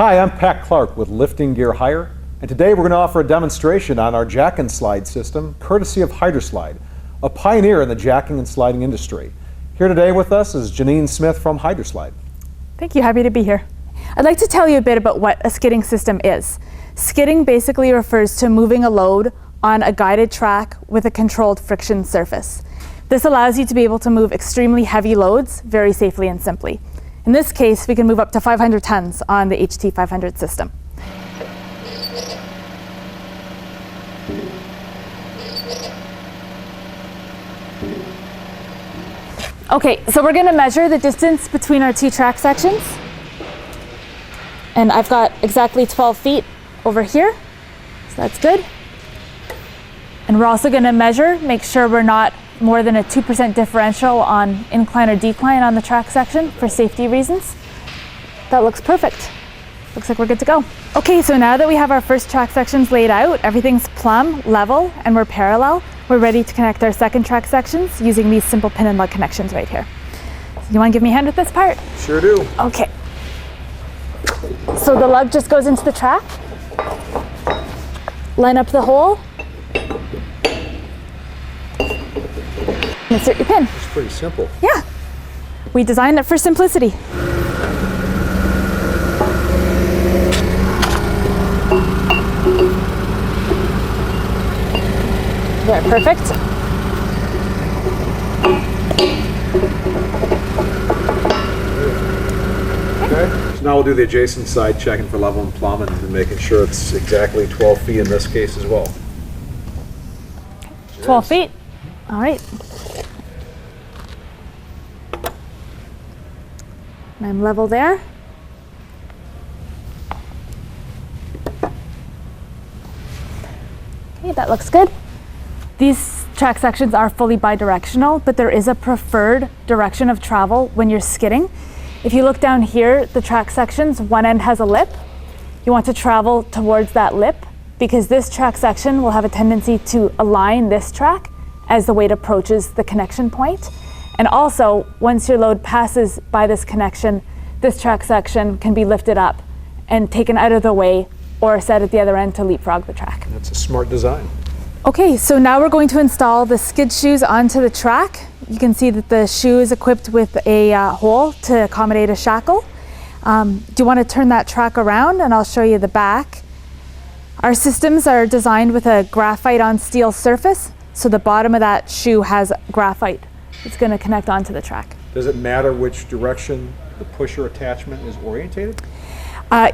Hi, I'm Pat Clark with Lifting Gear Hire, and today we're going to offer a demonstration on our jack and slide system, courtesy of Hydra-Slide, a pioneer in the jacking and sliding industry. Here today with us is Janine Smith from Hydra-Slide. Thank you, happy to be here. I'd like to tell you a bit about what a skidding system is. Skidding basically refers to moving a load on a guided track with a controlled friction surface. This allows you to be able to move extremely heavy loads very safely and simply. In this case, we can move up to 500 tons on the HT500 system. Okay, so we're going to measure the distance between our two track sections. And I've got exactly 12 feet over here, so that's good. And we're also going to measure, make sure we're not more than a 2% differential on incline or decline on the track section for safety reasons. That looks perfect. Looks like we're good to go. Okay, so now that we have our first track sections laid out, everything's plumb, level, and we're parallel, we're ready to connect our second track sections using these simple pin and lug connections right here. So you want to give me a hand with this part? Sure do. Okay. So the lug just goes into the track. Line up the hole. Insert your pin. It's pretty simple. Yeah. We designed it for simplicity. Very perfect. Okay. So now we'll do the adjacent side, checking for level and plumb and making sure it's exactly 12 feet in this case as well. 12 feet. All right. And I'm level there. Okay, that looks good. These track sections are fully bidirectional, but there is a preferred direction of travel when you're skidding. If you look down here, the track sections, one end has a lip. You want to travel towards that lip because this track section will have a tendency to align this track as the weight approaches the connection point. And also, once your load passes by this connection, this track section can be lifted up and taken out of the way or set at the other end to leapfrog the track. That's a smart design. Okay, so now we're going to install the skid shoes onto the track. You can see that the shoe is equipped with a hole to accommodate a shackle. Do you want to turn that track around and I'll show you the back. Our systems are designed with a graphite on steel surface, so the bottom of that shoe has graphite. It's going to connect onto the track. Does it matter which direction the pusher attachment is orientated?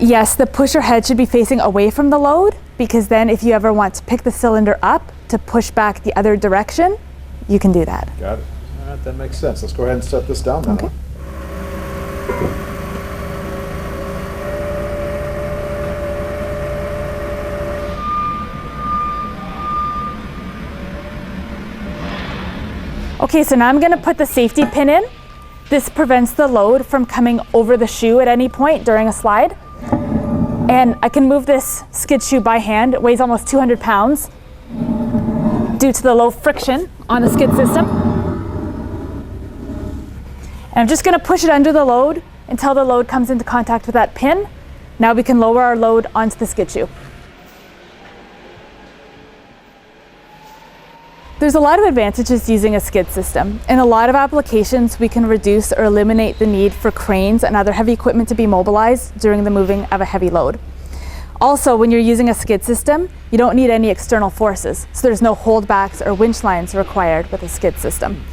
Yes, the pusher head should be facing away from the load, because then if you ever want to pick the cylinder up to push back the other direction, you can do that. Got it. All right, that makes sense. Let's go ahead and set this down now. Okay. Okay, so now I'm going to put the safety pin in. This prevents the load from coming over the shoe at any point during a slide. And I can move this skid shoe by hand. It weighs almost 200 pounds due to the low friction on the skid system. And I'm just going to push it under the load until the load comes into contact with that pin. Now we can lower our load onto the skid shoe. There's a lot of advantages to using a skid system. In a lot of applications, we can reduce or eliminate the need for cranes and other heavy equipment to be mobilized during the moving of a heavy load. Also, when you're using a skid system, you don't need any external forces, so there's no holdbacks or winch lines required with a skid system.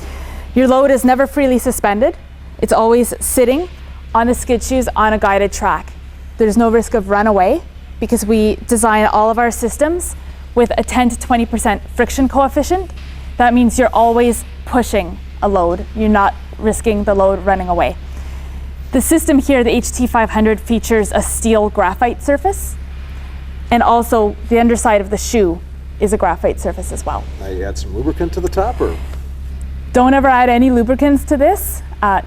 Your load is never freely suspended. It's always sitting on the skid shoes on a guided track. There's no risk of runaway because we design all of our systems with a 10 to 20% friction coefficient. That means you're always pushing a load. You're not risking the load running away. The system here, the HT500, features a steel graphite surface, and also the underside of the shoe is a graphite surface as well. Now you add some lubricant to the top, or? Don't ever add any lubricants to this.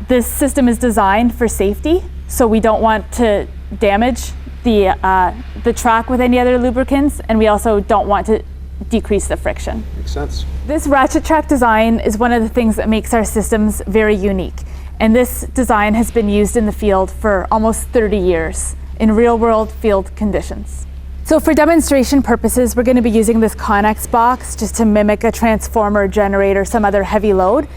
This system is designed for safety, so we don't want to damage the track with any other lubricants, and we also don't want to decrease the friction. Makes sense. This Ratchet Track design is one of the things that makes our systems very unique. And this design has been used in the field for almost 30 years. in real-world field conditions. So for demonstration purposes, we're going to be using this Connex box just to mimic a transformer, generator, some other heavy load.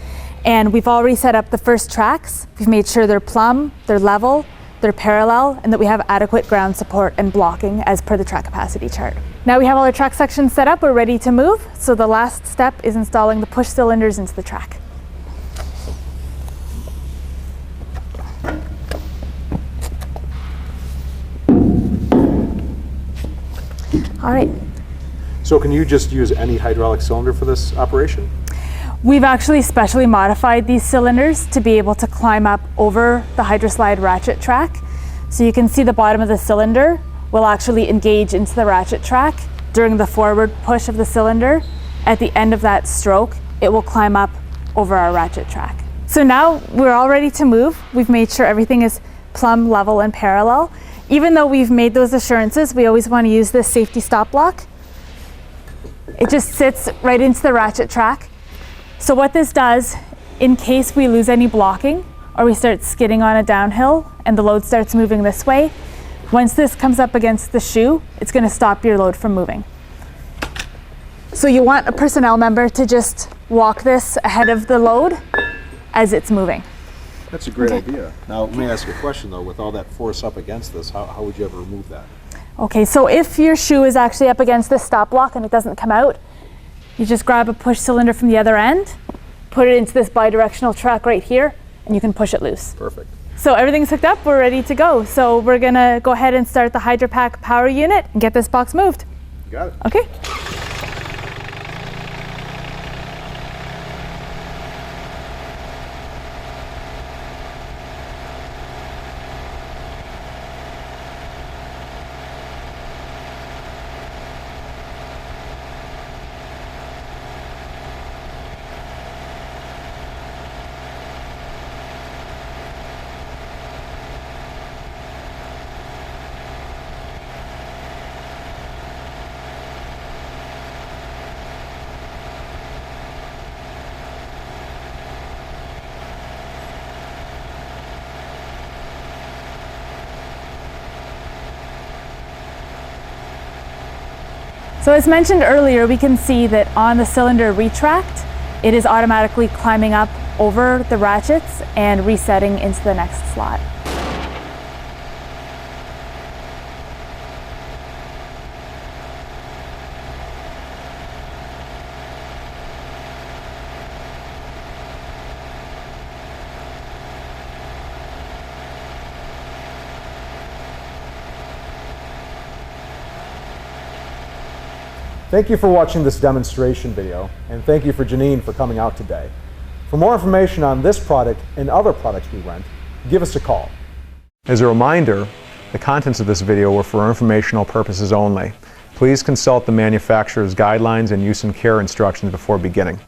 And we've already set up the first tracks. We've made sure they're plumb, they're level, they're parallel, and that we have adequate ground support and blocking as per the track capacity chart. Now we have all our track sections set up, we're ready to move. So the last step is installing the push cylinders into the track. All right. So can you just use any hydraulic cylinder for this operation? We've actually specially modified these cylinders to be able to climb up over the Hydraslide ratchet track. So you can see the bottom of the cylinder will actually engage into the ratchet track during the forward push of the cylinder. At the end of that stroke, it will climb up over our ratchet track. So now we're all ready to move. We've made sure everything is plumb, level, and parallel. Even though we've made those assurances, we always want to use this safety stop block. It just sits right into the ratchet track. So what this does, in case we lose any blocking or we start skidding on a downhill and the load starts moving this way, once this comes up against the shoe, it's going to stop your load from moving. So you want a personnel member to just walk this ahead of the load as it's moving. That's a great idea. Now, let me ask you a question though. With all that force up against this, how would you ever remove that? Okay, so if your shoe is actually up against this stop block and it doesn't come out, you just grab a push cylinder from the other end, put it into this bidirectional track right here, and you can push it loose. Perfect. So everything's hooked up, we're ready to go. So we're gonna go ahead and start the Hydra Pack power unit and get this box moved. Got it. Okay. So as mentioned earlier, we can see that on the cylinder retract, it is automatically climbing up over the ratchets and resetting into the next slot. Thank you for watching this demonstration video, and thank you for Janine for coming out today. For more information on this product and other products we rent, give us a call. As a reminder, the contents of this video were for informational purposes only. Please consult the manufacturer's guidelines and use and care instructions before beginning.